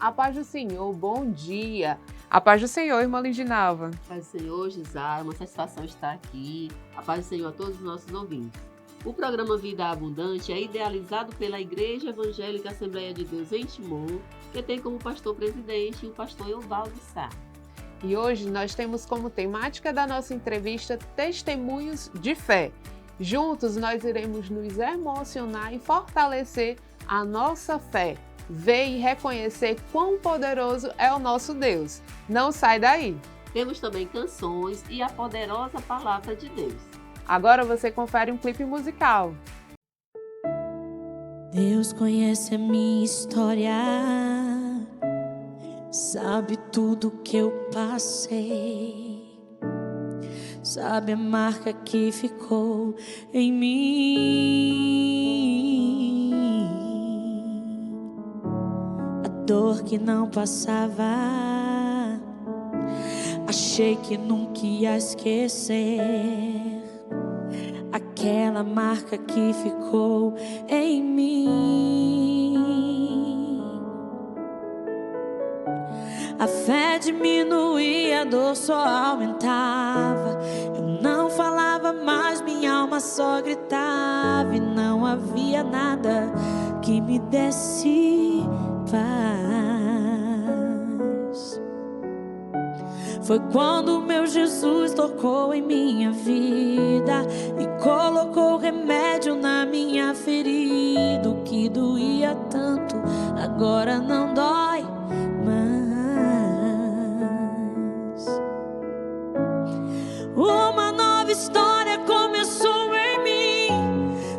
A paz do Senhor, bom dia. A paz do Senhor, irmã Lindinalva. A paz do Senhor, Gisá, é uma satisfação estar aqui. A paz do Senhor a todos os nossos ouvintes. O programa Vida Abundante é idealizado pela Igreja Evangélica Assembleia de Deus em Timon, que tem como pastor-presidente o pastor Evaldo Sá. E hoje nós temos como temática da nossa entrevista Testemunhos de Fé. Juntos nós iremos nos emocionar e fortalecer a nossa fé. Ver e reconhecer quão poderoso é o nosso Deus. Não sai daí! Temos também canções e a poderosa palavra de Deus. Agora você confere um clipe musical. Deus conhece a minha história, sabe tudo que eu passei, sabe a marca que ficou em mim, a dor que não passava, achei que nunca ia esquecer, aquela marca que ficou em mim. A fé diminuía, a dor só aumentava. Eu não falava mais, minha alma só gritava. E não havia nada que me desse paz. Foi quando meu Jesus tocou em minha vida e colocou remédio na minha ferida. O que doía tanto agora não dói mais. Uma nova história começou em mim.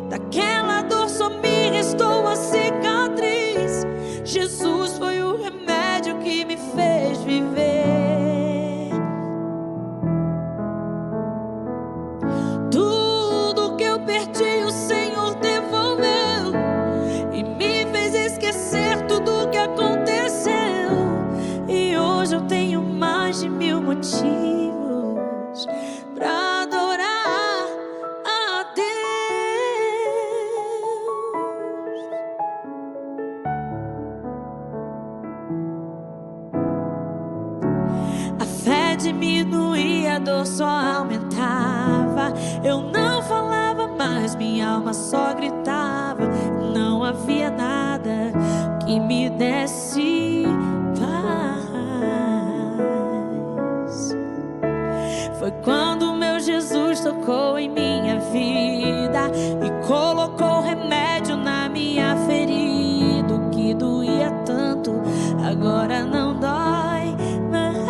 Daquela dor só me restou a cicatriz. Jesus foi o remédio que me fez viver. Tudo que eu perdi o Senhor devolveu e me fez esquecer tudo que aconteceu. E hoje eu tenho mais de 1000 motivos pra adorar a Deus. A fé diminuía, a dor só aumentava. Eu não falava mais, minha alma só gritava. Não havia nada que me desse paz. Foi quando meu Jesus tocou em minha vida e colocou remédio na minha ferida. O que doía tanto agora não dói mais.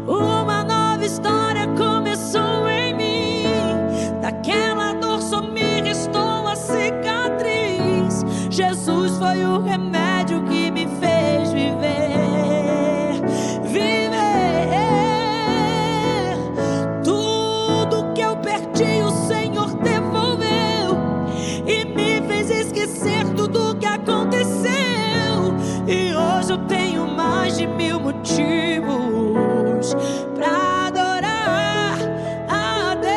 Uma nova história começou em mim. Daquela dor só me restou a cicatriz. Jesus foi o remédio que me fez viver. Tudo que eu perdi o Senhor devolveu e me fez esquecer tudo que aconteceu. E hoje eu tenho mais de 1000 motivos pra adorar a Deus.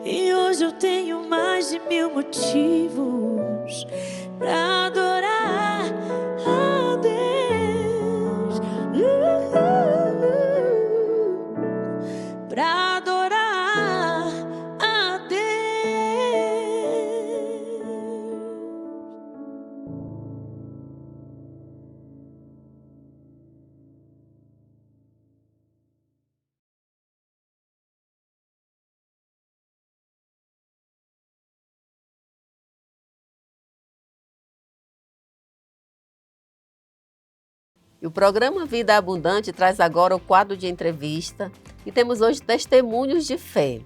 E hoje eu tenho mais de 1000 motivos pra adorar a Deus. Pra adorar a Deus. E o programa Vida Abundante traz agora o quadro de entrevista e temos hoje testemunhos de fé.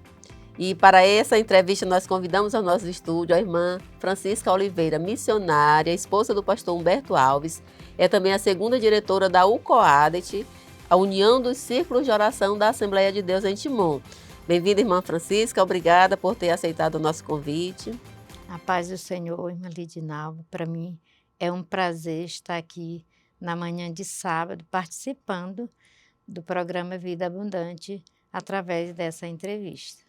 E para essa entrevista nós convidamos ao nosso estúdio a irmã Francisca Oliveira, missionária, esposa do pastor Humberto Alves, é também a segunda diretora da UCOADET, a União dos Círculos de Oração da Assembleia de Deus em Timon. Bem-vinda, irmã Francisca, obrigada por ter aceitado o nosso convite. A paz do Senhor, irmã Lindinalva, para mim é um prazer estar aqui na manhã de sábado, participando do programa Vida Abundante através dessa entrevista.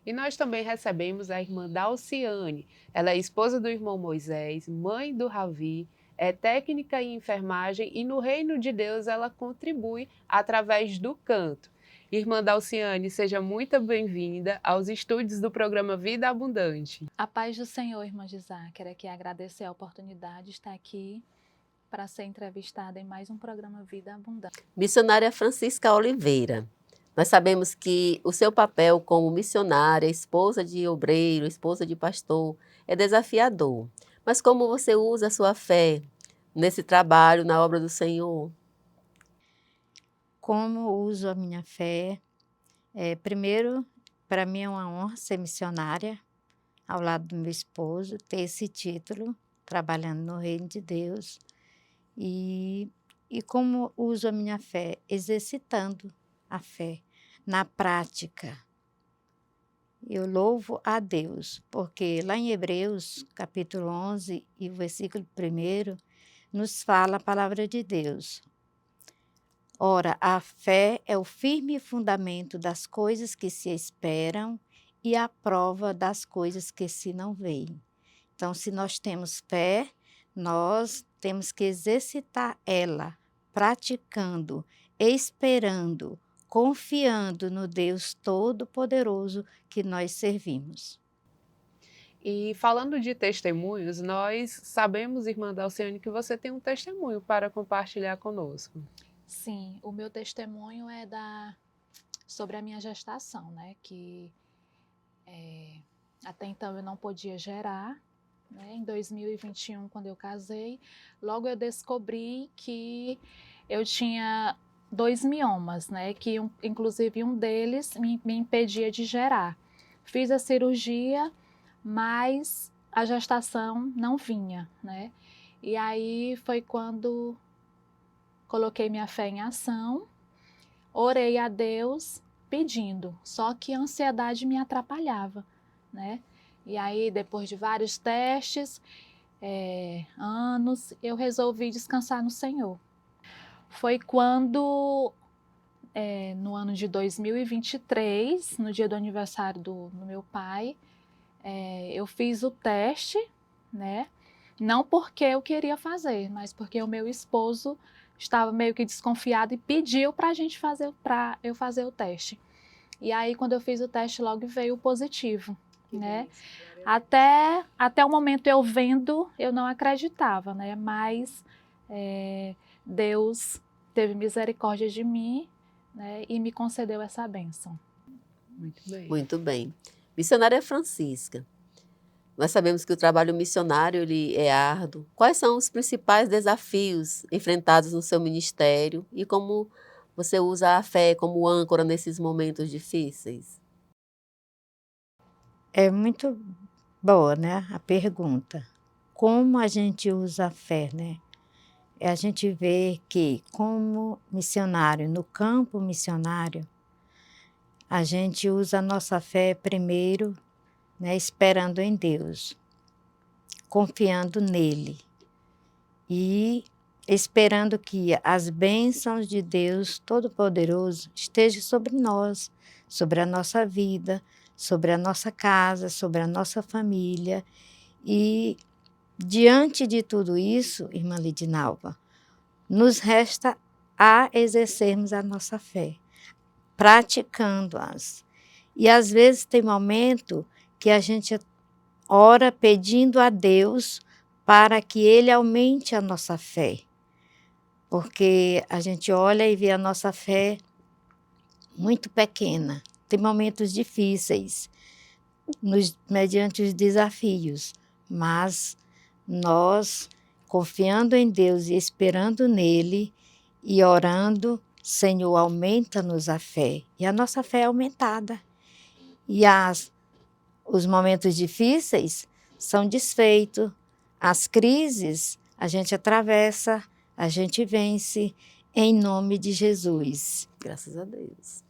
E nós também recebemos a irmã Dalciane. Ela é esposa do irmão Moisés, mãe do Ravi, é técnica em enfermagem e no reino de Deus ela contribui através do canto. Irmã Dalciane, seja muito bem-vinda aos estúdios do programa Vida Abundante. A paz do Senhor, irmã Gisá. Quero aqui agradecer a oportunidade de estar aqui para ser entrevistada em mais um programa Vida Abundante. Missionária Francisca Oliveira, nós sabemos que o seu papel como missionária, esposa de obreiro, esposa de pastor, é desafiador. Mas como você usa a sua fé nesse trabalho, na obra do Senhor? Como uso a minha fé? Primeiro, para mim é uma honra ser missionária ao lado do meu esposo, ter esse título, trabalhando no reino de Deus. E como uso a minha fé? Exercitando a fé na prática. Eu louvo a Deus, porque lá em Hebreus, capítulo 11 e o versículo 1, nos fala a palavra de Deus. Ora, a fé é o firme fundamento das coisas que se esperam e a prova das coisas que se não veem. Então, se nós temos fé, nós temos que exercitar ela, praticando, esperando, confiando no Deus Todo-Poderoso que nós servimos. E falando de testemunhos, nós sabemos, irmã Dalciane, que você tem um testemunho para compartilhar conosco. Sim, o meu testemunho é sobre a minha gestação, né? Que até então eu não podia gerar, né? Em 2021, quando eu casei, logo eu descobri que eu tinha 2 miomas, né? Que inclusive um deles me impedia de gerar. Fiz a cirurgia, mas a gestação não vinha, né? E aí foi quando coloquei minha fé em ação, orei a Deus pedindo, só que a ansiedade me atrapalhava, né? E aí, depois de vários testes, anos, eu resolvi descansar no Senhor. Foi quando, no ano de 2023, no dia do aniversário do meu pai, eu fiz o teste, né? Não porque eu queria fazer, mas porque o meu esposo estava meio que desconfiado e pediu para eu fazer o teste. E aí, quando eu fiz o teste, logo veio o positivo, né? Até o momento eu vendo, eu não acreditava, né? Mas Deus teve misericórdia de mim, né? E me concedeu essa bênção. Muito bem. Muito bem. Missionária Francisca, nós sabemos que o trabalho missionário ele é árduo. Quais são os principais desafios enfrentados no seu ministério e como você usa a fé como âncora nesses momentos difíceis? É muito boa, né, a pergunta. Como a gente usa a fé, né? A gente vê que, como missionário, no campo missionário, a gente usa a nossa fé primeiro, né, esperando em Deus, confiando nele e esperando que as bênçãos de Deus Todo-Poderoso estejam sobre nós, sobre a nossa vida, sobre a nossa casa, sobre a nossa família. E diante de tudo isso, irmã Lidinalva, nos resta a exercermos a nossa fé, praticando-as. E às vezes tem momento que a gente ora pedindo a Deus para que Ele aumente a nossa fé. Porque a gente olha e vê a nossa fé muito pequena. Tem momentos difíceis, mediante os desafios, mas nós, confiando em Deus e esperando nele e orando, Senhor, aumenta-nos a fé. E a nossa fé é aumentada. E os momentos difíceis são desfeitos. As crises a gente atravessa, a gente vence, em nome de Jesus. Graças a Deus.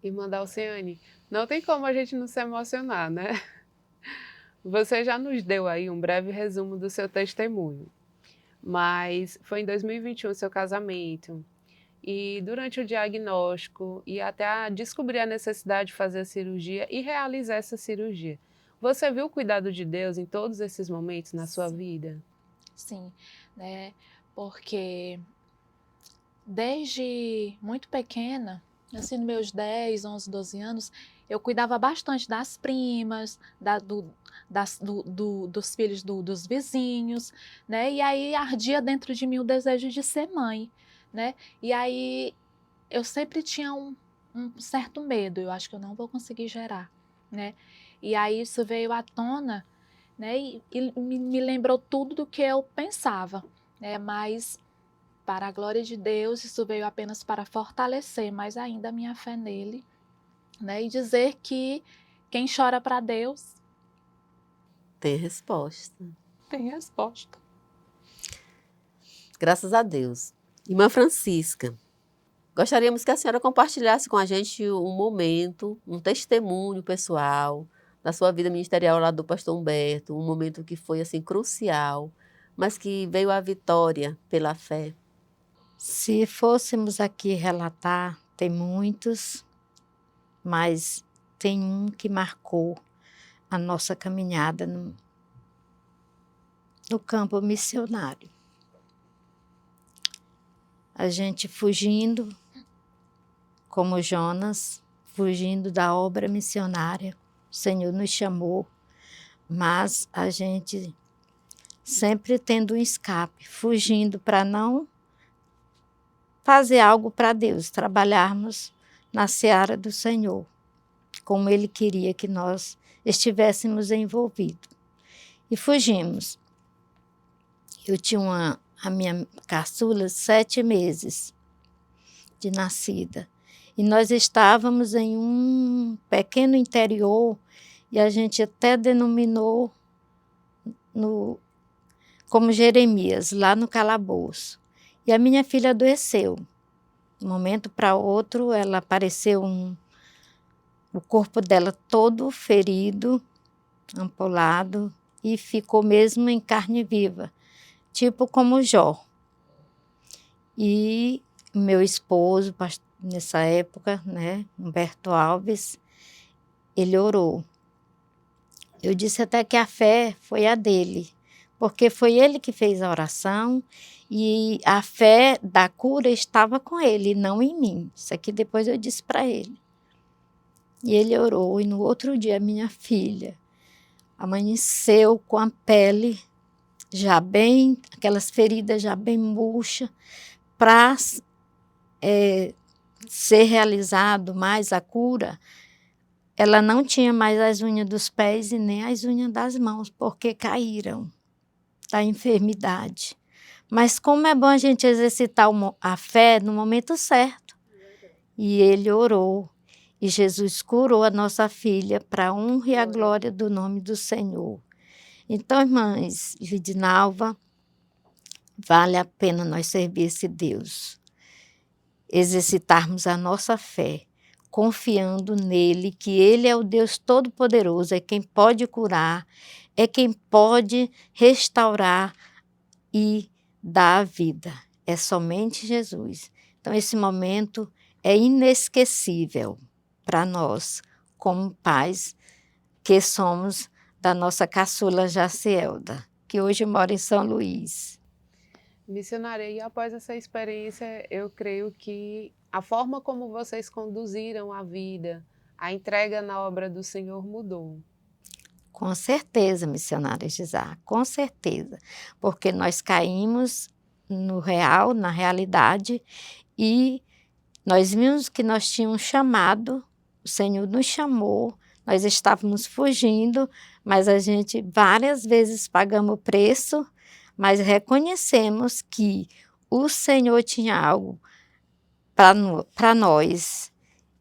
Irmã Dalciane, não tem como a gente não se emocionar, né? Você já nos deu aí um breve resumo do seu testemunho, mas foi em 2021 o seu casamento e durante o diagnóstico e até descobrir a necessidade de fazer a cirurgia e realizar essa cirurgia, você viu o cuidado de Deus em todos esses momentos na sua vida? Sim, né? Porque desde muito pequena, assim, nos meus 10, 11, 12 anos, eu cuidava bastante das primas, dos filhos dos vizinhos, né? E aí ardia dentro de mim o desejo de ser mãe, né? E aí eu sempre tinha um certo medo, eu acho que eu não vou conseguir gerar, né? E aí isso veio à tona, né? E me lembrou tudo do que eu pensava, né? Mas para a glória de Deus, isso veio apenas para fortalecer mais ainda a minha fé nele, né? E dizer que quem chora para Deus Tem resposta. tem resposta. Graças a Deus. Irmã Francisca, gostaríamos que a senhora compartilhasse com a gente um momento, um testemunho pessoal da sua vida ministerial lá do pastor Humberto, um momento que foi assim crucial, mas que veio a vitória pela fé. Se fôssemos aqui relatar, tem muitos, mas tem um que marcou a nossa caminhada no campo missionário. A gente fugindo, como Jonas, fugindo da obra missionária. O Senhor nos chamou, mas a gente sempre tendo um escape, fugindo para não fazer algo para Deus, trabalharmos na seara do Senhor, como Ele queria que nós estivéssemos envolvidos. E fugimos. Eu tinha a minha caçula 7 meses de nascida. E nós estávamos em um pequeno interior e a gente até denominou como Jeremias, lá no calabouço. E a minha filha adoeceu. De um momento para outro, ela apareceu o corpo dela todo ferido, ampolado, e ficou mesmo em carne viva, tipo como Jó. E meu esposo, nessa época, né, Humberto Alves, ele orou. Eu disse até que a fé foi a dele, porque foi ele que fez a oração e a fé da cura estava com ele, não em mim. Isso aqui depois eu disse para ele. E ele orou, e no outro dia minha filha amanheceu com a pele já bem, aquelas feridas já bem murchas, para ser realizado mais a cura. Ela não tinha mais as unhas dos pés e nem as unhas das mãos, porque caíram da enfermidade. Mas como é bom a gente exercitar a fé no momento certo. E ele orou, e Jesus curou a nossa filha para a honra e a glória do nome do Senhor. Então, irmãs Lidinalva, vale a pena nós servir esse Deus, exercitarmos a nossa fé, confiando nele, que ele é o Deus Todo-Poderoso, é quem pode curar, é quem pode restaurar e dar a vida. É somente Jesus. Então, esse momento é inesquecível para nós, como pais que somos da nossa caçula Jacielda, que hoje mora em São Luís. Missionária, e após essa experiência, eu creio que a forma como vocês conduziram a vida, a entrega na obra do Senhor mudou. Com certeza, missionária Gisá, com certeza. Porque nós caímos no real, na realidade, e nós vimos que nós tínhamos chamado, o Senhor nos chamou, nós estávamos fugindo, mas a gente várias vezes pagamos o preço, mas reconhecemos que o Senhor tinha algo para nós,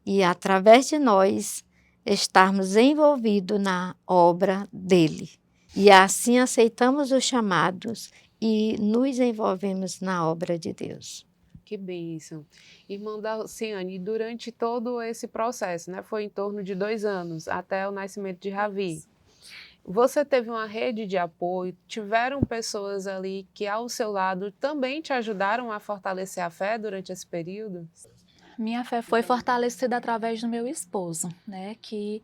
e através de nós estarmos envolvidos na obra dele. E assim aceitamos os chamados e nos envolvemos na obra de Deus. Que bênção. Irmã Dalciane, durante todo esse processo, né, foi em torno de 2 anos, até o nascimento de Ravi, Você teve uma rede de apoio? Tiveram pessoas ali que ao seu lado também te ajudaram a fortalecer a fé durante esse período? Minha fé foi fortalecida através do meu esposo, né? Que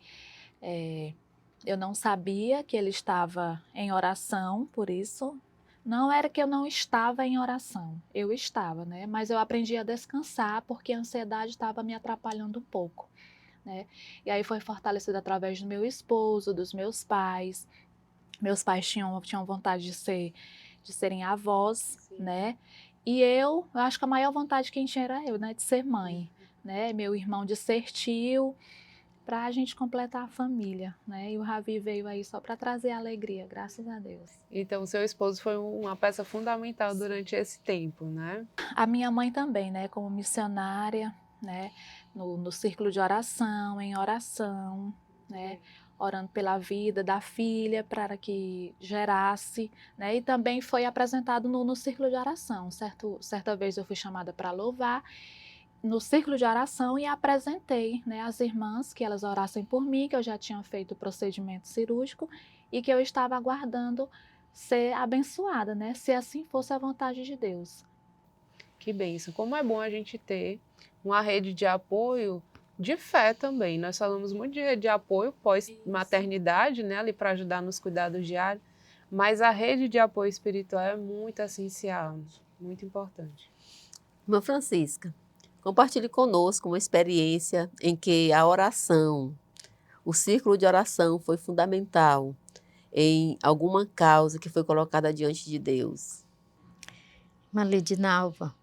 eu não sabia que ele estava em oração, por isso. Não era que eu não estava em oração, eu estava, né? Mas eu aprendi a descansar porque a ansiedade estava me atrapalhando um pouco, né? E aí foi fortalecida através do meu esposo, dos meus pais. Meus pais tinham vontade de serem avós, né? E eu acho que a maior vontade que tinha era eu, né? De ser mãe, né? Meu irmão de ser tio, para a gente completar a família, né? E o Ravi veio aí só para trazer alegria, graças a Deus. Então, seu esposo foi uma peça fundamental durante esse tempo, né? A minha mãe também, né? Como missionária, né? No círculo de oração, em oração, né? Orando pela vida da filha para que gerasse, né? E também foi apresentado no círculo de oração. Certa vez eu fui chamada para louvar no círculo de oração e apresentei, né, às irmãs que elas orassem por mim, que eu já tinha feito o procedimento cirúrgico e que eu estava aguardando ser abençoada, né? Se assim fosse a vontade de Deus. Que bênção. Como é bom a gente ter uma rede de apoio de fé também. Nós falamos muito de rede de apoio pós-maternidade, né, ali para ajudar nos cuidados diários, mas a rede de apoio espiritual é muito essencial, muito importante. Irmã Francisca, compartilhe conosco uma experiência em que a oração, o círculo de oração foi fundamental em alguma causa que foi colocada diante de Deus. Irmã Lidinalva,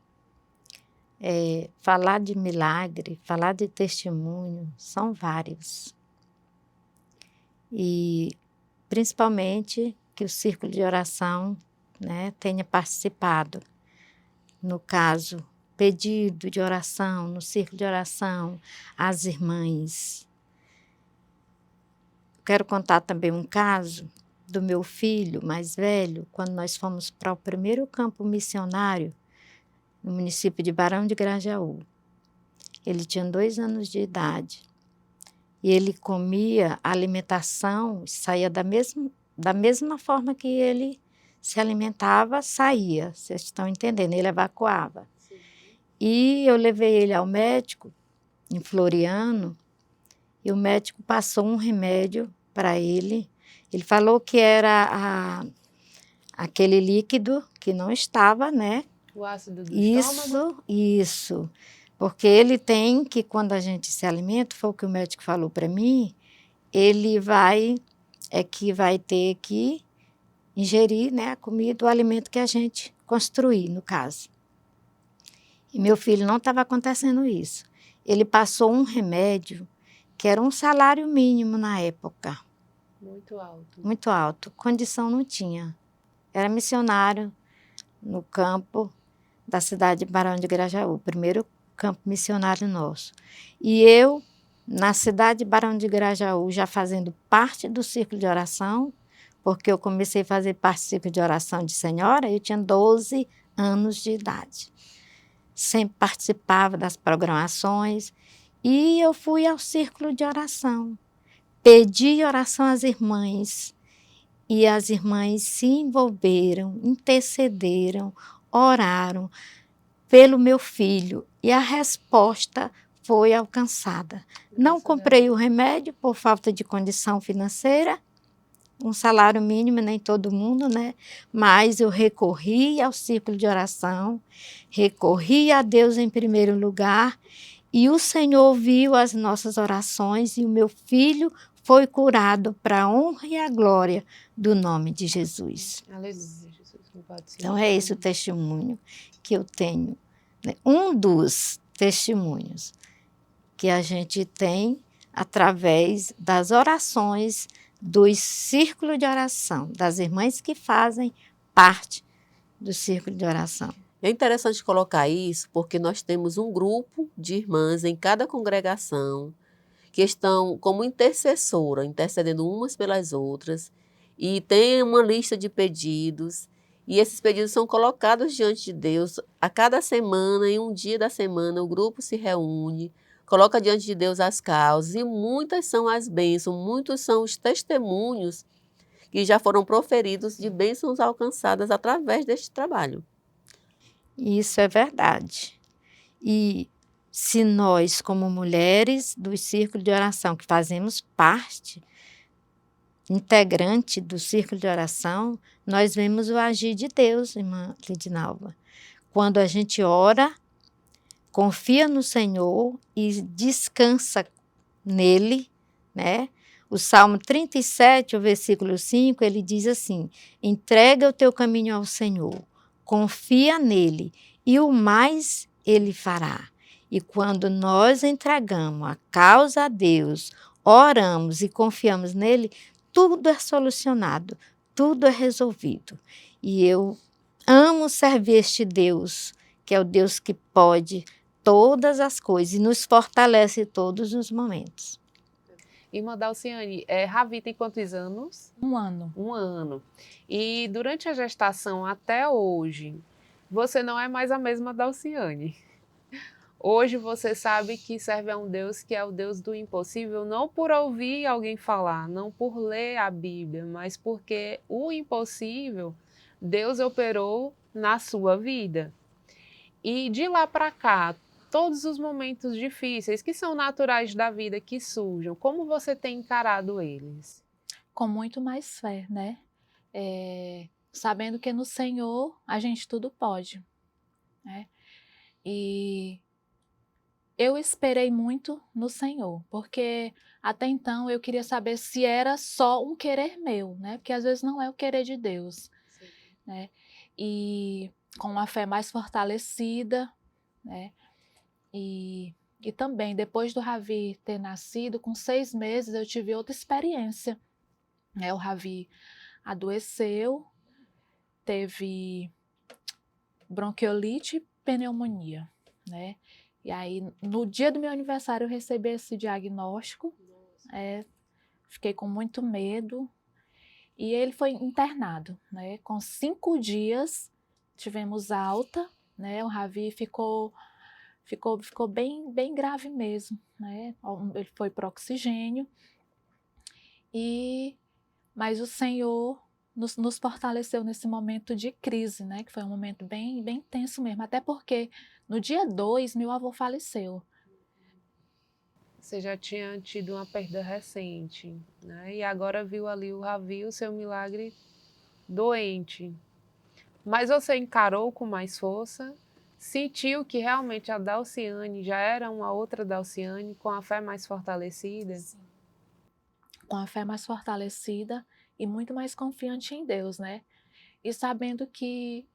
falar de milagre, falar de testemunho, são vários. E principalmente que o círculo de oração, né, tenha participado. No caso, pedido de oração, no círculo de oração, as irmãs. Quero contar também um caso do meu filho mais velho, quando nós fomos para o primeiro campo missionário, no município de Barão de Grajaú. Ele tinha 2 anos de idade. E ele comia a alimentação, saía da mesma forma que ele se alimentava, saía. Vocês estão entendendo? Ele evacuava. Sim. E eu levei ele ao médico, em Floriano, e o médico passou um remédio para ele. Ele falou que era aquele líquido que não estava, né? O ácido do estômago? Isso. Porque ele tem que, quando a gente se alimenta, foi o que o médico falou para mim, ele vai ter que ingerir, né, a comida, o alimento que a gente construir, no caso. E meu filho não estava acontecendo isso. Ele passou um remédio que era um salário mínimo na época. Muito alto. Muito alto. Condição não tinha. Era missionário no campo da cidade de Barão de Grajaú, primeiro campo missionário nosso. E eu, na cidade de Barão de Grajaú, já fazendo parte do círculo de oração, porque eu comecei a fazer parte do círculo de oração de senhora, eu tinha 12 anos de idade. Sempre participava das programações e eu fui ao círculo de oração. Pedi oração às irmãs e as irmãs se envolveram, intercederam, oraram pelo meu filho e a resposta foi alcançada. Não comprei o remédio por falta de condição financeira, um salário mínimo, nem todo mundo, né? Mas eu recorri ao círculo de oração, recorri a Deus em primeiro lugar e o Senhor ouviu as nossas orações e o meu filho foi curado para a honra e a glória do nome de Jesus. Aleluia, Jesus. Não pode ser. Então é esse o testemunho que eu tenho, né? Um dos testemunhos que a gente tem através das orações do círculo de oração, das irmãs que fazem parte do círculo de oração. É interessante colocar isso porque nós temos um grupo de irmãs em cada congregação que estão como intercessora, intercedendo umas pelas outras, e tem uma lista de pedidos, e esses pedidos são colocados diante de Deus. A cada semana, em um dia da semana, o grupo se reúne, coloca diante de Deus as causas, e muitas são as bênçãos, muitos são os testemunhos que já foram proferidos de bênçãos alcançadas através deste trabalho. Isso é verdade. E se nós, como mulheres do círculo de oração, que fazemos parte integrante do círculo de oração, nós vemos o agir de Deus, irmã Lidinalva. Quando a gente ora, confia no Senhor e descansa nele, né? O Salmo 37, o versículo 5, ele diz assim: entrega o teu caminho ao Senhor, confia nele e o mais ele fará. E quando nós entregamos a causa a Deus, oramos e confiamos nele, tudo é solucionado, tudo é resolvido. E eu amo servir este Deus, que é o Deus que pode todas as coisas e nos fortalece todos os momentos. Irmã Dalciane, Ravi tem quantos anos? 1 ano. 1 ano. E durante a gestação até hoje, você não é mais a mesma Dalciane. Hoje você sabe que serve a um Deus que é o Deus do impossível, não por ouvir alguém falar, não por ler a Bíblia, mas porque o impossível Deus operou na sua vida. E de lá para cá, todos os momentos difíceis que são naturais da vida que surjam, como você tem encarado eles? Com muito mais fé, né? Sabendo que no Senhor a gente tudo pode, né? E eu esperei muito no Senhor, porque até então eu queria saber se era só um querer meu, né? Porque às vezes não é o querer de Deus, né? E com a fé mais fortalecida, né? E também, depois do Ravi ter nascido, com 6 meses eu tive outra experiência, né? O Ravi adoeceu, teve bronquiolite e pneumonia, né? E aí, no dia do meu aniversário, eu recebi esse diagnóstico, fiquei com muito medo, e ele foi internado, né? Com 5 dias, tivemos alta, né? O Ravi ficou bem grave mesmo, né? Ele foi para oxigênio, mas o Senhor nos fortaleceu nesse momento de crise, né? Que foi um momento bem tenso mesmo, até porque no dia 2 meu avô faleceu. Você já tinha tido uma perda recente, né? E agora viu ali o Ravi, o seu milagre, doente. Mas você encarou com mais força, sentiu que realmente a Dalciane já era uma outra Dalciane, com a fé mais fortalecida? Sim. Com a fé mais fortalecida e muito mais confiante em Deus, né? E sabendo que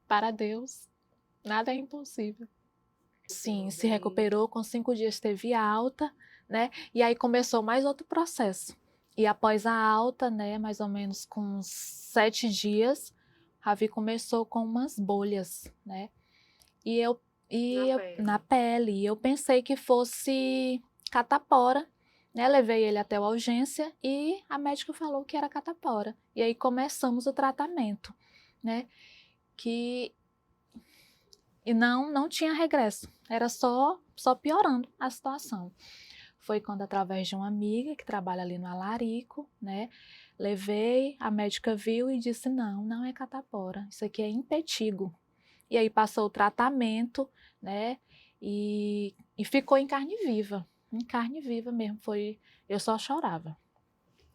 para Deus nada é impossível. Sim, se recuperou, com 5 dias teve alta, né? E aí começou mais outro processo. E após a alta, né, mais ou menos com 7 dias, Ravi começou com umas bolhas, né? Na pele. E eu pensei que fosse catapora, né? Levei ele até a urgência e a médica falou que era catapora. E aí começamos o tratamento, né? E não tinha regresso, era só piorando a situação. Foi quando, através de uma amiga que trabalha ali no Alarico, né, levei, a médica viu e disse: não é catapora, isso aqui é impetigo. E aí passou o tratamento, né, e ficou em carne viva mesmo, eu só chorava.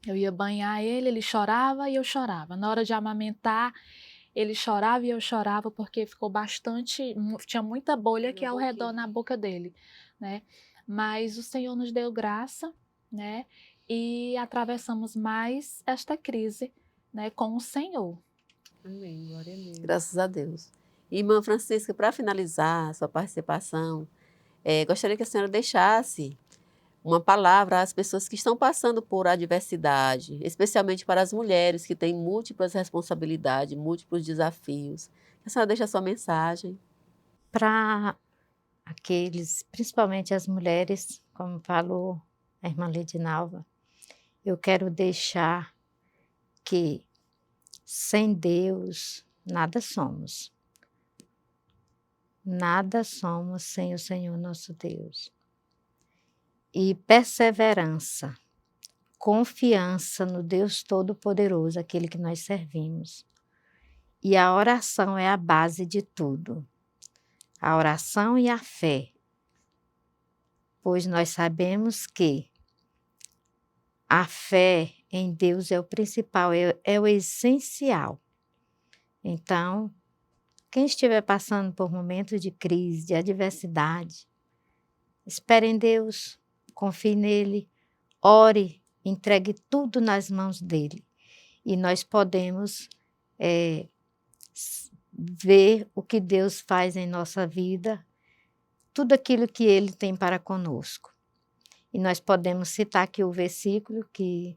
Eu ia banhar ele chorava e eu chorava. Na hora de amamentar, ele chorava e eu chorava porque tinha muita bolha aqui ao redor na boca dele, né? Mas o Senhor nos deu graça, né? E atravessamos mais esta crise, né, com o Senhor. Amém, glória a Deus. Graças a Deus. Irmã Francisca, para finalizar a sua participação, gostaria que a senhora deixasse uma palavra às pessoas que estão passando por adversidade, especialmente para as mulheres que têm múltiplas responsabilidades, múltiplos desafios. A senhora deixa a sua mensagem. Para aqueles, principalmente as mulheres, como falou a irmã Lidinalva, eu quero deixar que sem Deus nada somos. Nada somos sem o Senhor nosso Deus. E perseverança, confiança no Deus Todo-Poderoso, aquele que nós servimos. E a oração é a base de tudo. A oração e a fé. Pois nós sabemos que a fé em Deus é o principal, é o essencial. Então, quem estiver passando por momentos de crise, de adversidade, espere em Deus, confie nele, ore, entregue tudo nas mãos dele. E nós podemos ver o que Deus faz em nossa vida, tudo aquilo que ele tem para conosco. E nós podemos citar aqui o versículo que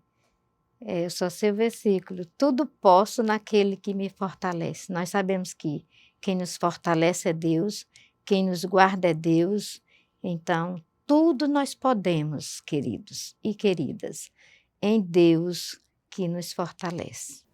eu só sei o versículo. Tudo posso naquele que me fortalece. Nós sabemos que quem nos fortalece é Deus, quem nos guarda é Deus. Então, tudo nós podemos, queridos e queridas, em Deus que nos fortalece.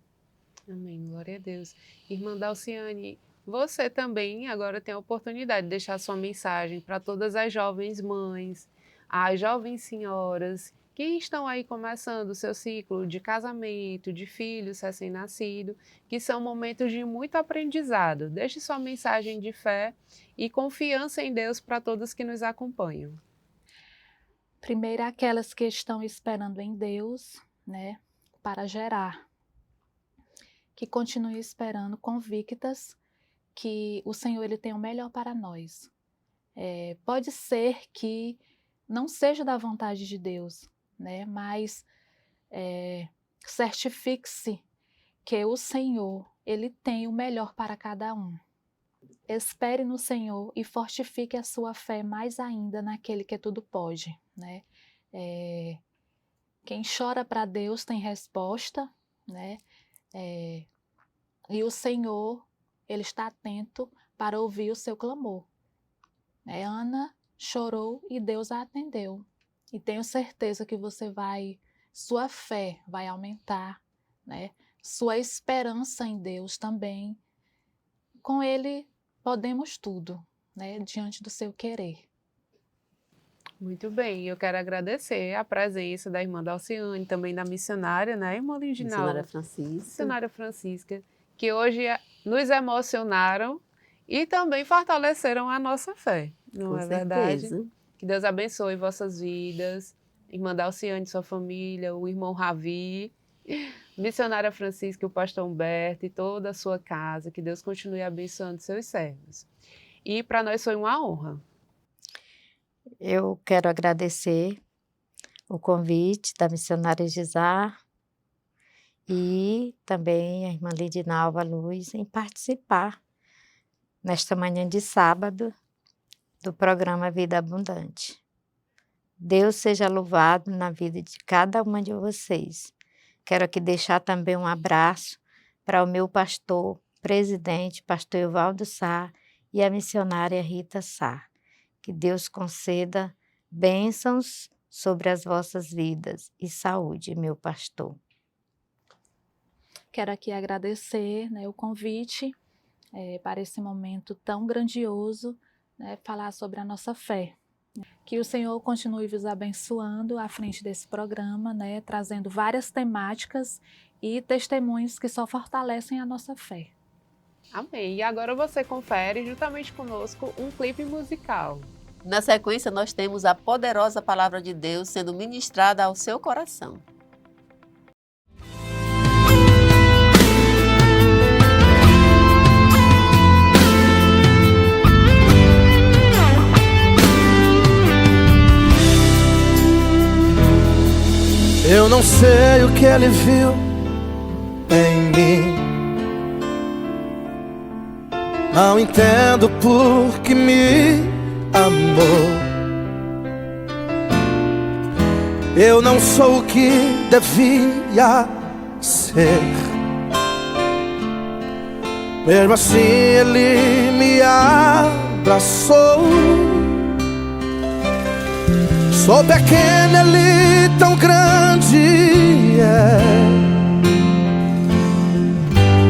Amém, glória a Deus. Irmã Dalciane, você também agora tem a oportunidade de deixar sua mensagem para todas as jovens mães, as jovens senhoras que estão aí começando o seu ciclo de casamento, de filhos recém-nascidos, que são momentos de muito aprendizado. Deixe sua mensagem de fé e confiança em Deus para todos que nos acompanham. Primeiro, aquelas que estão esperando em Deus, né, para gerar. Que continuem esperando, convictas que o Senhor ele tem o melhor para nós. Pode ser que não seja da vontade de Deus, né? Mas certifique-se que o Senhor ele tem o melhor para cada um. Espere no Senhor e fortifique a sua fé mais ainda naquele que tudo pode, né? Quem chora para Deus tem resposta, né? E o Senhor ele está atento para ouvir o seu clamor. Ana chorou e Deus a atendeu. E tenho certeza que sua fé vai aumentar, né? Sua esperança em Deus também. Com Ele podemos tudo, né? Diante do seu querer. Muito bem, eu quero agradecer a presença da irmã Dalciane, também da missionária, né, irmã Lindinalva? Missionária Francisca, que hoje nos emocionaram e também fortaleceram a nossa fé, não é verdade? Que Deus abençoe vossas vidas, irmã Dalciane, sua família, o irmão Ravi, missionária Francisca, o pastor Humberto e toda a sua casa, que Deus continue abençoando seus servos. E para nós foi uma honra. Eu quero agradecer o convite da missionária Gisar e também a irmã Lindinalva Luz em participar nesta manhã de sábado do programa Vida Abundante. Deus seja louvado na vida de cada uma de vocês. Quero aqui deixar também um abraço para o meu pastor, presidente, pastor Evaldo Sá e a missionária Rita Sá. Que Deus conceda bênçãos sobre as vossas vidas e saúde, meu pastor. Quero aqui agradecer, né, o convite para esse momento tão grandioso, né, falar sobre a nossa fé. Que o Senhor continue vos abençoando à frente desse programa, né, trazendo várias temáticas e testemunhos que só fortalecem a nossa fé. Amém. E agora você confere juntamente conosco um clipe musical. Na sequência, nós temos a poderosa palavra de Deus sendo ministrada ao seu coração. Eu não sei o que ele viu em mim, não entendo por que me amou. Eu não sou o que devia ser, mesmo assim ele me abraçou. Sou pequeno, ele tão grande é.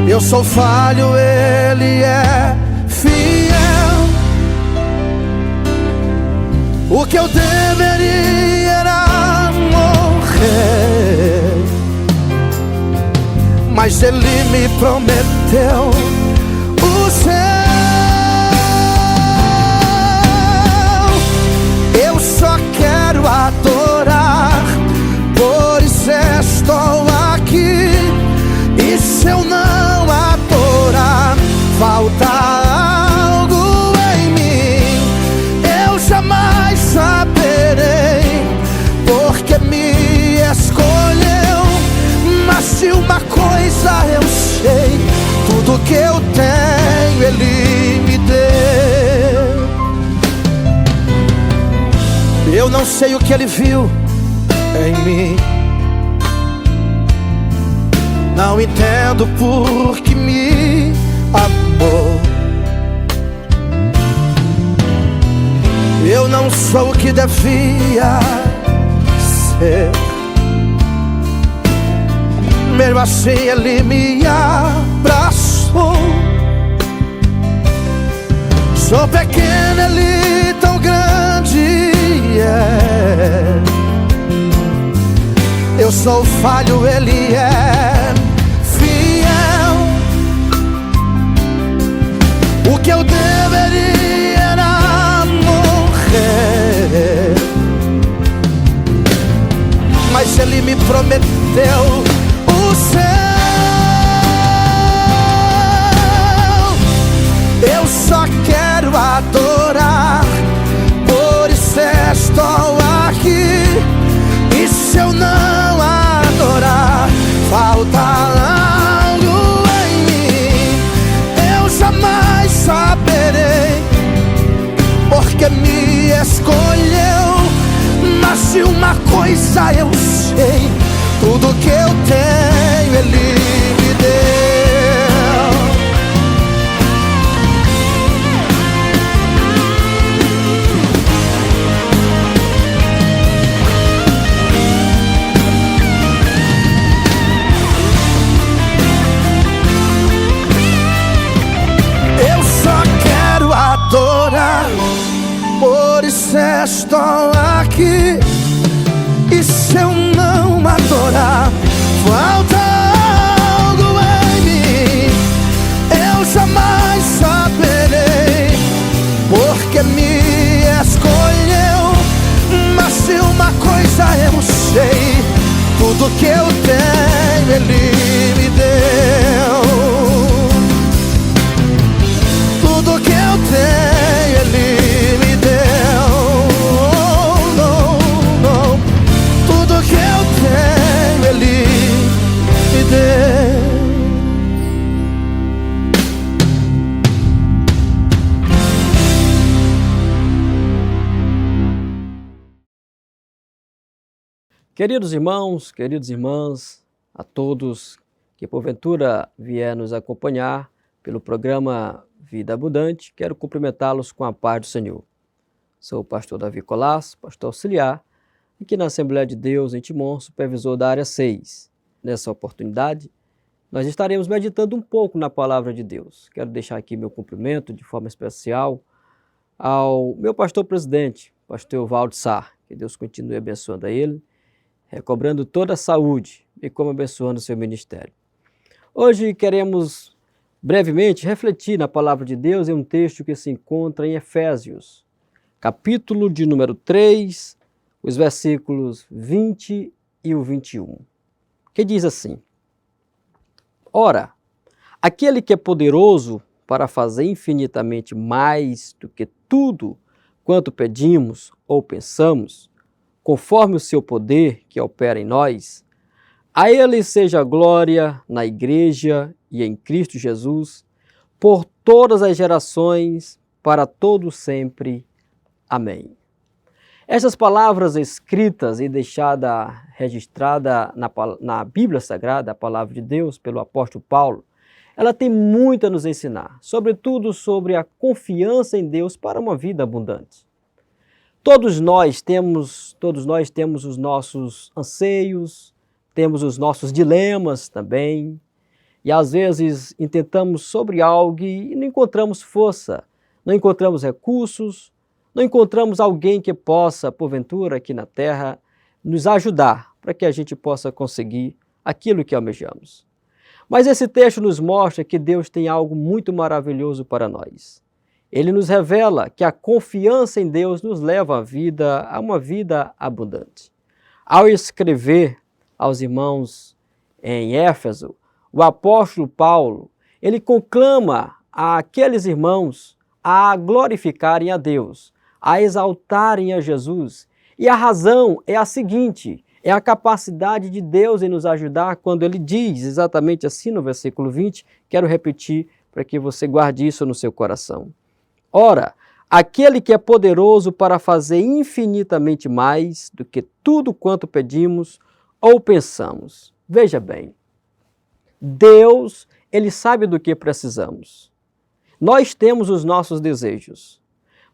Eu sou falho, ele é fiel. O que eu deveria era morrer, mas Ele me prometeu o céu. Eu só quero adorar, por isso estou aqui. E se eu não adorar, falta algo em mim. Eu jamais saberei porque me escolheu. Mas se uma coisa eu sei, tudo que eu tenho Ele me deu. Eu não sei o que Ele viu em mim, não entendo por que me amou. Eu não sou o que devia ser, mesmo assim Ele me abraçou. Sou pequeno, Ele tão grande é. Eu sou falho, Ele é fiel. O que eu deveria era morrer, mas Ele me prometeu o céu. Eu só quero adorar, por isso estou aqui. E se eu não adorar, falta algo em mim. Eu jamais saberei porque me escolheu. Mas se uma coisa eu sei, tudo que eu tenho Ele me deu. Eu só quero adorar, por isso estou aqui. E se eu não adorar, falta algo em mim. Eu jamais saberei porque me escolheu. Mas se uma coisa eu sei, tudo que eu tenho Ele me deu. Tudo que eu tenho Ele me deu. Tudo que eu tenho Ele me deu. Queridos irmãos, queridas irmãs, a todos que porventura vier nos acompanhar pelo programa Vida Abundante, quero cumprimentá-los com a paz do Senhor. Sou o pastor Davi Colasso, pastor auxiliar, aqui na Assembleia de Deus em Timon, supervisor da área 6. Nessa oportunidade, nós estaremos meditando um pouco na palavra de Deus. Quero deixar aqui meu cumprimento de forma especial ao meu pastor presidente, pastor Valdo Sá. Que Deus continue abençoando a ele, recobrando toda a saúde e como abençoando o seu ministério. Hoje queremos brevemente refletir na palavra de Deus em um texto que se encontra em Efésios, capítulo de número 3, os versículos 20 e o 21, que diz assim: Ora, aquele que é poderoso para fazer infinitamente mais do que tudo quanto pedimos ou pensamos, conforme o seu poder que opera em nós, a Ele seja a glória na Igreja e em Cristo Jesus, por todas as gerações, para todo sempre. Amém. Essas palavras escritas e deixada registrada na Bíblia Sagrada, a palavra de Deus, pelo apóstolo Paulo, ela tem muito a nos ensinar, sobretudo sobre a confiança em Deus para uma vida abundante. Todos nós temos os nossos anseios, temos os nossos dilemas também, e às vezes intentamos sobre algo e não encontramos força, não encontramos recursos, não encontramos alguém que possa, porventura, aqui na Terra, nos ajudar para que a gente possa conseguir aquilo que almejamos. Mas esse texto nos mostra que Deus tem algo muito maravilhoso para nós. Ele nos revela que a confiança em Deus nos leva a uma vida abundante. Ao escrever aos irmãos em Éfeso, o apóstolo Paulo, ele conclama àqueles irmãos a glorificarem a Deus, a exaltarem a Jesus. E a razão é a seguinte, é a capacidade de Deus em nos ajudar quando ele diz exatamente assim no versículo 20, quero repetir para que você guarde isso no seu coração. Ora, aquele que é poderoso para fazer infinitamente mais do que tudo quanto pedimos ou pensamos. Veja bem, Deus, ele sabe do que precisamos. Nós temos os nossos desejos,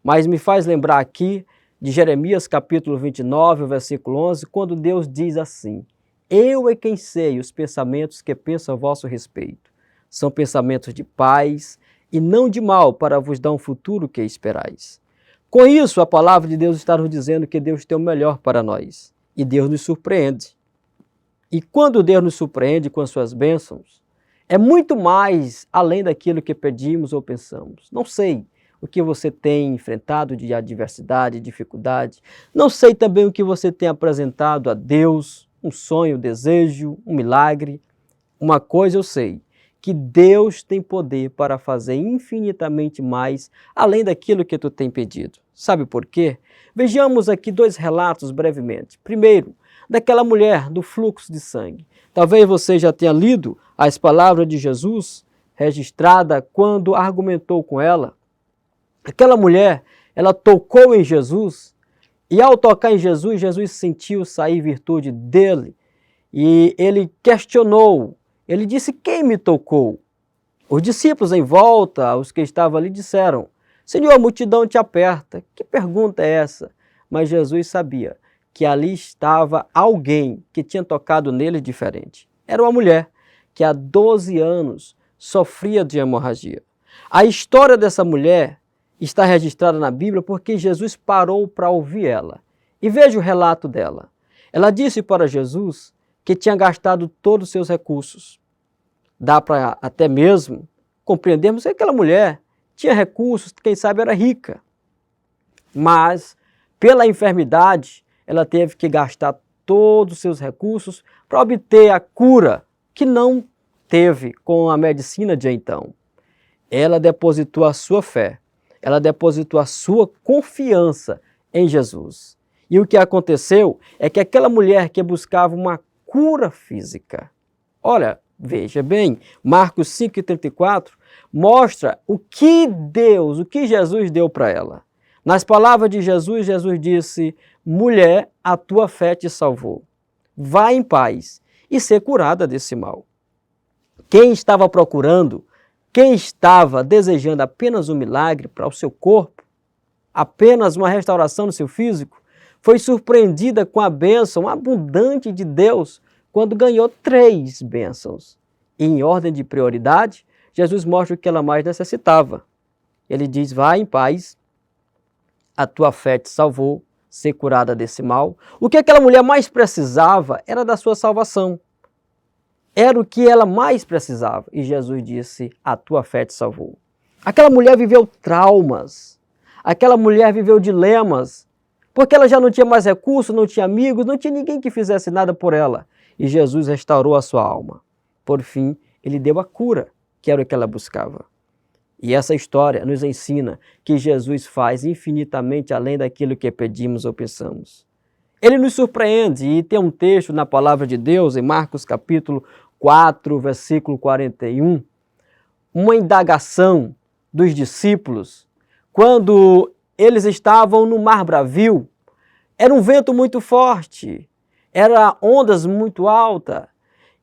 mas me faz lembrar aqui de Jeremias capítulo 29, versículo 11, quando Deus diz assim, eu é quem sei os pensamentos que penso a vosso respeito. São pensamentos de paz e não de mal, para vos dar um futuro que esperais. Com isso, a palavra de Deus está nos dizendo que Deus tem o melhor para nós. E Deus nos surpreende. E quando Deus nos surpreende com as suas bênçãos, é muito mais além daquilo que pedimos ou pensamos. Não sei o que você tem enfrentado de adversidade, dificuldade. Não sei também o que você tem apresentado a Deus, um sonho, desejo, um milagre. Uma coisa eu sei, que Deus tem poder para fazer infinitamente mais além daquilo que tu tem pedido. Sabe por quê? Vejamos aqui dois relatos brevemente. Primeiro, daquela mulher do fluxo de sangue. Talvez você já tenha lido as palavras de Jesus registrada quando argumentou com ela. Aquela mulher, ela tocou em Jesus e ao tocar em Jesus, Jesus sentiu sair virtude dele e ele questionou. Ele disse, quem me tocou? Os discípulos em volta, os que estavam ali, disseram, Senhor, a multidão te aperta. Que pergunta é essa? Mas Jesus sabia que ali estava alguém que tinha tocado nele diferente. Era uma mulher que há 12 anos sofria de hemorragia. A história dessa mulher está registrada na Bíblia porque Jesus parou para ouvir ela. E veja o relato dela. Ela disse para Jesus que tinha gastado todos os seus recursos. Dá para até mesmo compreendermos que aquela mulher tinha recursos, quem sabe era rica. Mas, pela enfermidade, ela teve que gastar todos os seus recursos para obter a cura que não teve com a medicina de então. Ela depositou a sua fé, ela depositou a sua confiança em Jesus. E o que aconteceu é que aquela mulher que buscava uma cura física. Olha, veja bem, Marcos 5,34 mostra o que Jesus deu para ela. Nas palavras de Jesus, Jesus disse, mulher, a tua fé te salvou. Vá em paz e ser curada desse mal. Quem estava procurando, quem estava desejando apenas um milagre para o seu corpo, apenas uma restauração no seu físico, foi surpreendida com a bênção abundante de Deus quando ganhou 3 bênçãos. E em ordem de prioridade, Jesus mostra o que ela mais necessitava. Ele diz, vai em paz, a tua fé te salvou, ser curada desse mal. O que aquela mulher mais precisava era da sua salvação. Era o que ela mais precisava. E Jesus disse, a tua fé te salvou. Aquela mulher viveu traumas. Aquela mulher viveu dilemas. Porque ela já não tinha mais recursos, não tinha amigos, não tinha ninguém que fizesse nada por ela. E Jesus restaurou a sua alma. Por fim, ele deu a cura, que era o que ela buscava. E essa história nos ensina que Jesus faz infinitamente além daquilo que pedimos ou pensamos. Ele nos surpreende e tem um texto na palavra de Deus, em Marcos capítulo 4, versículo 41, uma indagação dos discípulos quando eles estavam no Mar Bravio. Era um vento muito forte, eram ondas muito altas.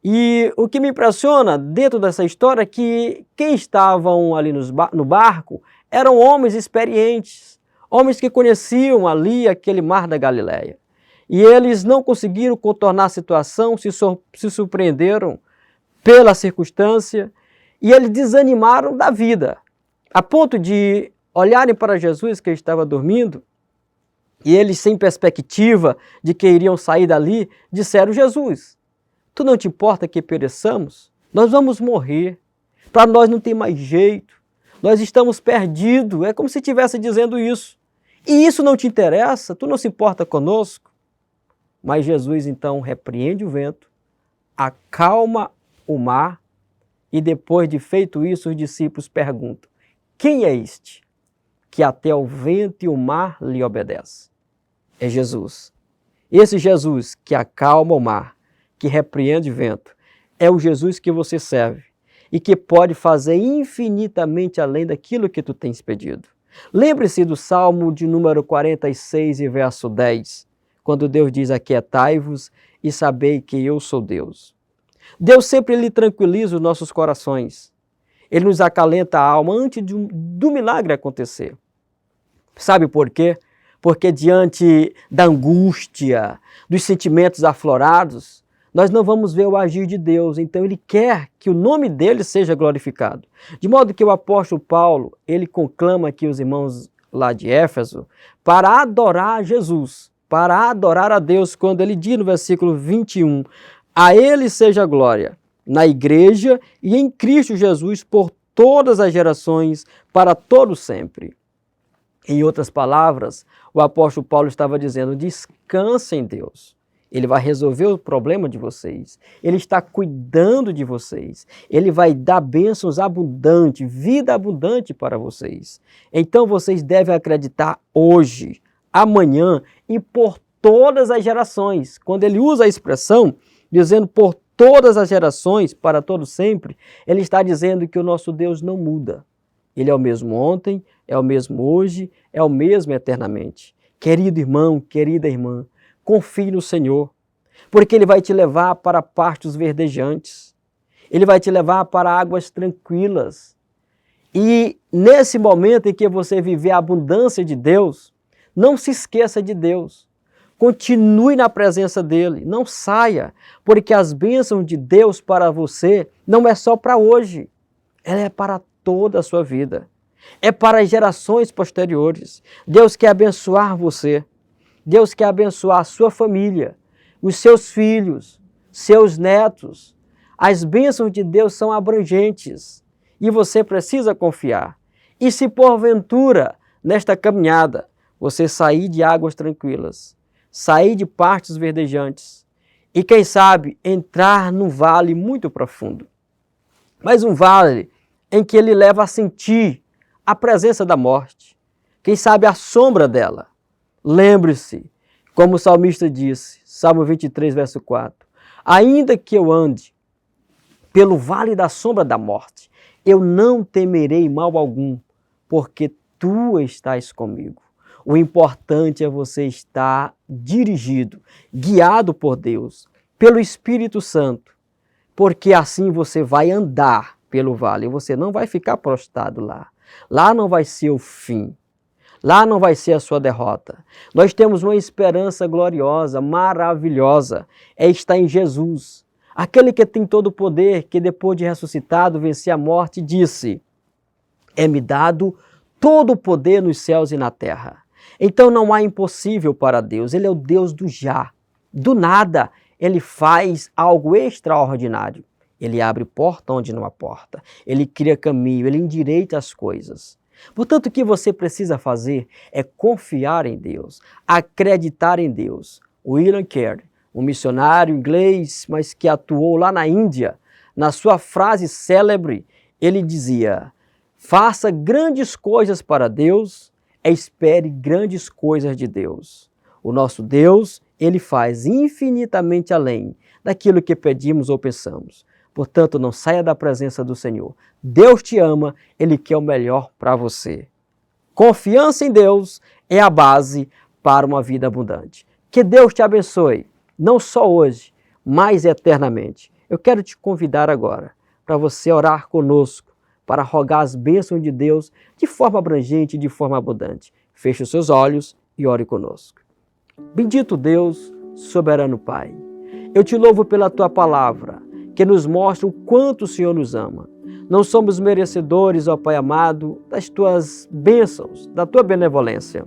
E o que me impressiona dentro dessa história é que quem estavam ali no barco eram homens experientes, homens que conheciam ali aquele mar da Galileia. E eles não conseguiram contornar a situação, se surpreenderam pela circunstância e eles desanimaram da vida, a ponto de olharem para Jesus que estava dormindo e eles sem perspectiva de que iriam sair dali, disseram, Jesus, tu não te importa que pereçamos? Nós vamos morrer. Para nós não tem mais jeito. Nós estamos perdidos. É como se estivesse dizendo isso. E isso não te interessa? Tu não se importa conosco? Mas Jesus então repreende o vento, acalma o mar e depois de feito isso os discípulos perguntam: quem é este que até o vento e o mar lhe obedecem? É Jesus. Esse Jesus que acalma o mar, que repreende o vento, é o Jesus que você serve e que pode fazer infinitamente além daquilo que tu tens pedido. Lembre-se do Salmo de número 46 e verso 10, quando Deus diz: aquietai-vos e sabei que eu sou Deus. Deus sempre lhe tranquiliza os nossos corações. Ele nos acalenta a alma antes do milagre acontecer. Sabe por quê? Porque diante da angústia, dos sentimentos aflorados, nós não vamos ver o agir de Deus. Então Ele quer que o nome dele seja glorificado. De modo que o apóstolo Paulo, ele conclama aqui os irmãos lá de Éfeso para adorar Jesus, para adorar a Deus, quando ele diz no versículo 21, a Ele seja glória, na igreja e em Cristo Jesus por todas as gerações, para todo sempre. Em outras palavras, o apóstolo Paulo estava dizendo: descansem em Deus. Ele vai resolver o problema de vocês. Ele está cuidando de vocês. Ele vai dar bênçãos abundantes, vida abundante para vocês. Então vocês devem acreditar hoje, amanhã e por todas as gerações. Quando ele usa a expressão dizendo por todas as gerações, para todo sempre, ele está dizendo que o nosso Deus não muda. Ele é o mesmo ontem, é o mesmo hoje, é o mesmo eternamente. Querido irmão, querida irmã, confie no Senhor, porque Ele vai te levar para pastos verdejantes. Ele vai te levar para águas tranquilas. E nesse momento em que você viver a abundância de Deus, não se esqueça de Deus. Continue na presença dEle, não saia, porque as bênçãos de Deus para você não é só para hoje, ela é para toda a sua vida. É para as gerações posteriores. Deus quer abençoar você. Deus quer abençoar a sua família, os seus filhos, seus netos. As bênçãos de Deus são abrangentes e você precisa confiar. E se porventura, nesta caminhada, você sair de águas tranquilas, sair de partes verdejantes e, quem sabe, entrar num vale muito profundo, mas um vale em que ele leva a sentir a presença da morte, quem sabe a sombra dela. Lembre-se, como o salmista disse, Salmo 23, verso 4, ainda que eu ande pelo vale da sombra da morte, eu não temerei mal algum, porque tu estás comigo. O importante é você estar dirigido, guiado por Deus, pelo Espírito Santo, porque assim você vai andar pelo vale, você não vai ficar prostrado lá. Lá não vai ser o fim. Lá não vai ser a sua derrota. Nós temos uma esperança gloriosa, maravilhosa, é estar em Jesus. Aquele que tem todo o poder, que depois de ressuscitado, venceu a morte, disse: é-me dado todo o poder nos céus e na terra. Então não há impossível para Deus, Ele é o Deus do já. Do nada, Ele faz algo extraordinário. Ele abre porta onde não há porta. Ele cria caminho, Ele endireita as coisas. Portanto, o que você precisa fazer é confiar em Deus, acreditar em Deus. William Carey, um missionário inglês, mas que atuou lá na Índia, na sua frase célebre, ele dizia: faça grandes coisas para Deus, espere grandes coisas de Deus. O nosso Deus, Ele faz infinitamente além daquilo que pedimos ou pensamos. Portanto, não saia da presença do Senhor. Deus te ama, Ele quer o melhor para você. Confiança em Deus é a base para uma vida abundante. Que Deus te abençoe, não só hoje, mas eternamente. Eu quero te convidar agora para você orar conosco, para rogar as bênçãos de Deus de forma abrangente e de forma abundante. Feche os seus olhos e ore conosco. Bendito Deus, soberano Pai, eu te louvo pela Tua palavra, que nos mostra o quanto o Senhor nos ama. Não somos merecedores, ó Pai amado, das Tuas bênçãos, da Tua benevolência.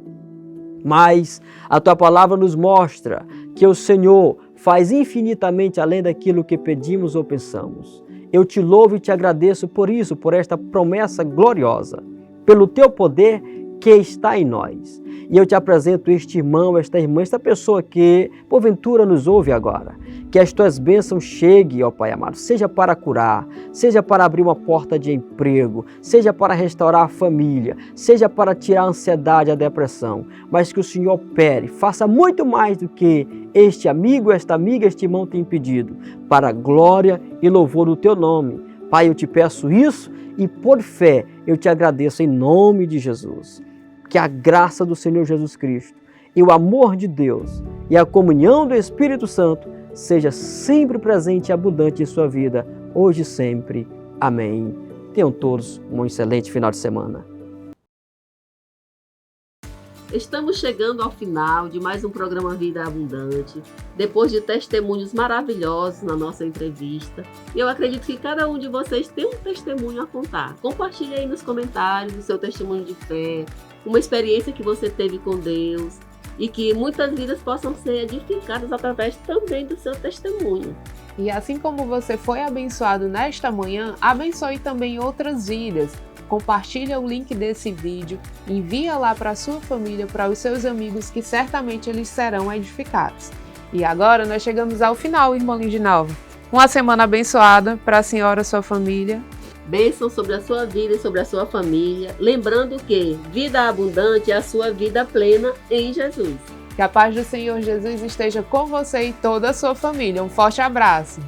Mas a Tua palavra nos mostra que o Senhor faz infinitamente além daquilo que pedimos ou pensamos. Eu te louvo e te agradeço por isso, por esta promessa gloriosa, pelo teu poder que está em nós. E eu te apresento este irmão, esta irmã, esta pessoa que porventura nos ouve agora. Que as tuas bênçãos cheguem, ó Pai amado, seja para curar, seja para abrir uma porta de emprego, seja para restaurar a família, seja para tirar a ansiedade, a depressão, mas que o Senhor opere, faça muito mais do que este amigo, esta amiga, este irmão tem pedido, para a glória e louvor do teu nome. Pai, eu te peço isso e por fé eu te agradeço em nome de Jesus. Que a graça do Senhor Jesus Cristo e o amor de Deus e a comunhão do Espírito Santo seja sempre presente e abundante em sua vida, hoje e sempre. Amém. Tenham todos um excelente final de semana. Estamos chegando ao final de mais um programa Vida Abundante, depois de testemunhos maravilhosos na nossa entrevista. E eu acredito que cada um de vocês tem um testemunho a contar. Compartilhe aí nos comentários o seu testemunho de fé, uma experiência que você teve com Deus, e que muitas vidas possam ser edificadas através também do seu testemunho. E assim como você foi abençoado nesta manhã, abençoe também outras vidas. Compartilha o link desse vídeo, envia lá para a sua família, para os seus amigos, que certamente eles serão edificados. E agora nós chegamos ao final, irmã Lindinalva. Uma semana abençoada para a senhora e sua família. Bênção sobre a sua vida e sobre a sua família. Lembrando que vida abundante é a sua vida plena em Jesus. Que a paz do Senhor Jesus esteja com você e toda a sua família. Um forte abraço.